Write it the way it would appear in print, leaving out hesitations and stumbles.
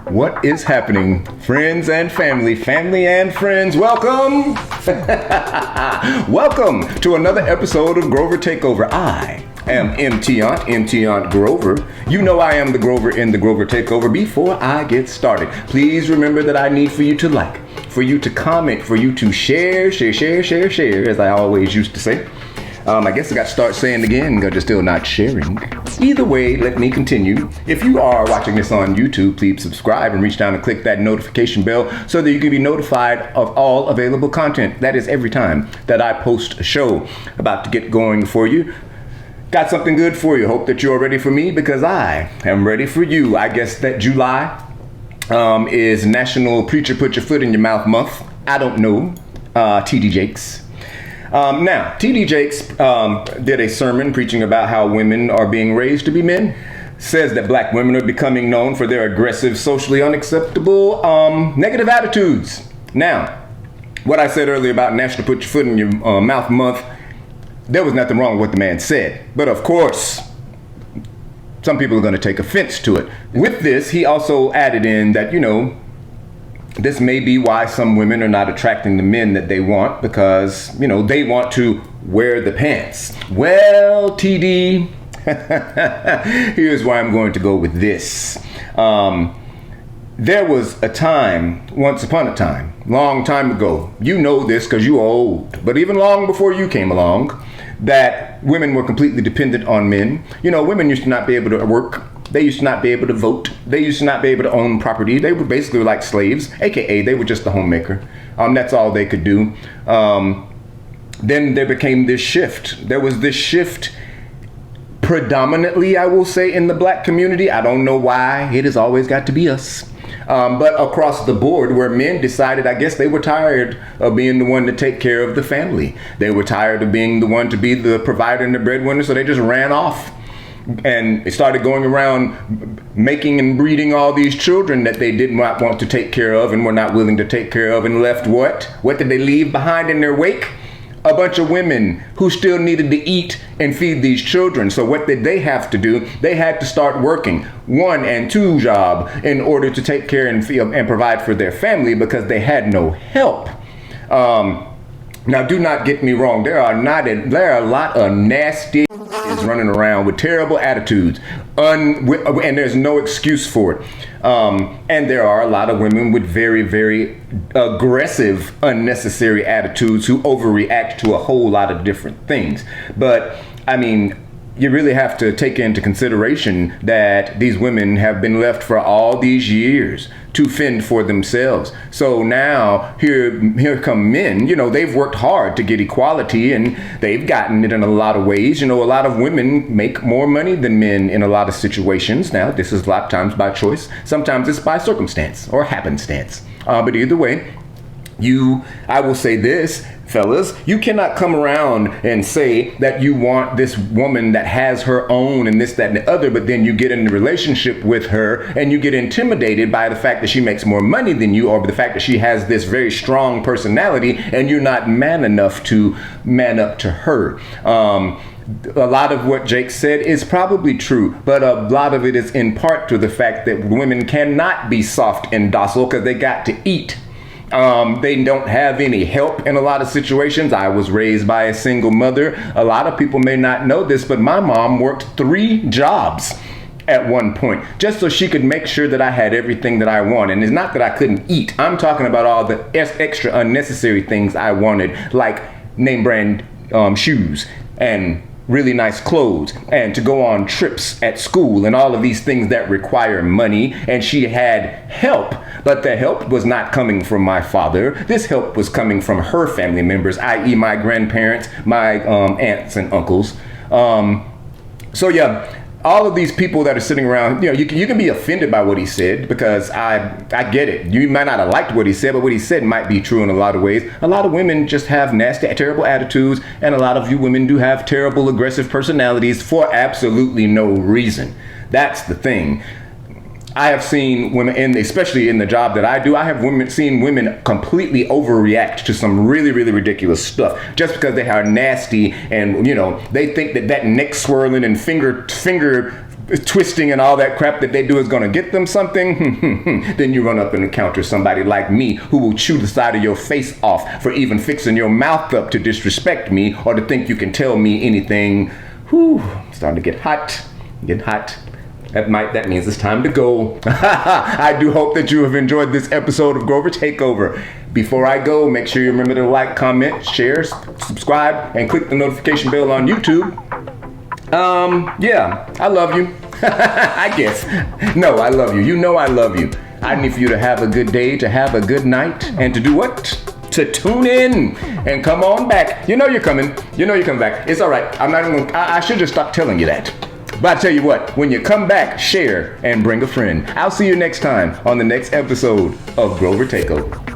What is happening, friends and family and friends? Welcome! Welcome to another episode of Grover Takeover. I am MT Aunt Grover. You know I am the Grover in the Grover Takeover. Before I get started, please remember that I need for you to like, for you to comment, for you to share, as I always used to say. I guess I got to start saying it again because you're still not sharing. Either way, let me continue. If you are watching this on YouTube, please subscribe and reach down and click that notification bell so that you can be notified of all available content. That is every time that I post a show about to get going for you. Got something good for you. Hope that you're ready for me because I am ready for you. I guess that July is National Preacher Put Your Foot in Your Mouth Month. I don't know. TD Jakes. Now, T.D. Jakes did a sermon preaching about how women are being raised to be men. Says that black women are becoming known for their aggressive, socially unacceptable, negative attitudes. Now, what I said earlier about National Put Your Foot in Your Mouth Month, there was nothing wrong with what the man said. But of course, some people are going to take offense to it. With this, he also added in that, this may be why some women are not attracting the men that they want because, they want to wear the pants. Well, TD, here's why I'm going to go with this. There was a time, once upon a time, long time ago, you know this because you're old, but even long before you came along, that women were completely dependent on men. Women used to not be able to work. They used to not be able to vote. They used to not be able to own property. They were basically like slaves, aka they were just the homemaker. That's all they could do. Then there became this shift. There was this shift predominantly, I will say, in the black community. I don't know why. It has always got to be us. But across the board, where men decided, I guess they were tired of being the one to take care of the family. They were tired of being the one to be the provider and the breadwinner, so they just ran off. And they started going around making and breeding all these children that they did not want to take care of and were not willing to take care of, and left what? What did they leave behind in their wake? A bunch of women who still needed to eat and feed these children. So what did they have to do? They had to start working 1 and 2 job in order to take care and provide for their family because they had no help. Now, do not get me wrong. There are a lot of nasty running around with terrible attitudes, and there's no excuse for it. And there are a lot of women with very, very aggressive, unnecessary attitudes who overreact to a whole lot of different things. But you really have to take into consideration that these women have been left for all these years to fend for themselves. So now here come men, they've worked hard to get equality and they've gotten it in a lot of ways. A lot of women make more money than men in a lot of situations. Now, this is a lot of times by choice. Sometimes it's by circumstance or happenstance. But either way, I will say this, fellas, you cannot come around and say that you want this woman that has her own and this, that, and the other, but then you get in a relationship with her and you get intimidated by the fact that she makes more money than you or the fact that she has this very strong personality and you're not man enough to man up to her. A lot of what Jake said is probably true, but a lot of it is in part to the fact that women cannot be soft and docile because they got to eat. They don't have any help in a lot of situations. I was raised by a single mother. A lot of people may not know this, but my mom worked 3 jobs at one point just so she could make sure that I had everything that I wanted. And it's not that I couldn't eat. I'm talking about all the extra unnecessary things I wanted, like name brand shoes and really nice clothes and to go on trips at school and all of these things that require money. And she had help, but the help was not coming from my father. This help was coming from her family members, i.e. my grandparents, my aunts and uncles. So yeah, all of these people that are sitting around, you can be offended by what he said because I get it. You might not have liked what he said, but what he said might be true in a lot of ways. A lot of women just have nasty, terrible attitudes, and a lot of you women do have terrible, aggressive personalities for absolutely no reason. That's the thing. I have seen women, especially in the job that I do, I have seen women completely overreact to some really, really ridiculous stuff just because they are nasty and, they think that neck swirling and finger twisting and all that crap that they do is gonna get them something, then you run up and encounter somebody like me who will chew the side of your face off for even fixing your mouth up to disrespect me or to think you can tell me anything. Whew, starting to get hot, That means it's time to go. I do hope that you have enjoyed this episode of Grover Takeover. Before I go, make sure you remember to like, comment, share, subscribe, and click the notification bell on YouTube. Yeah, I love you. I guess. No, I love you. You know I love you. I need for you to have a good day, to have a good night, and to do what? To tune in and come on back. You know you're coming. You know you're coming back. It's all right. I should just stop telling you that. But I tell you what, when you come back, share and bring a friend. I'll see you next time on the next episode of Grover Takeover.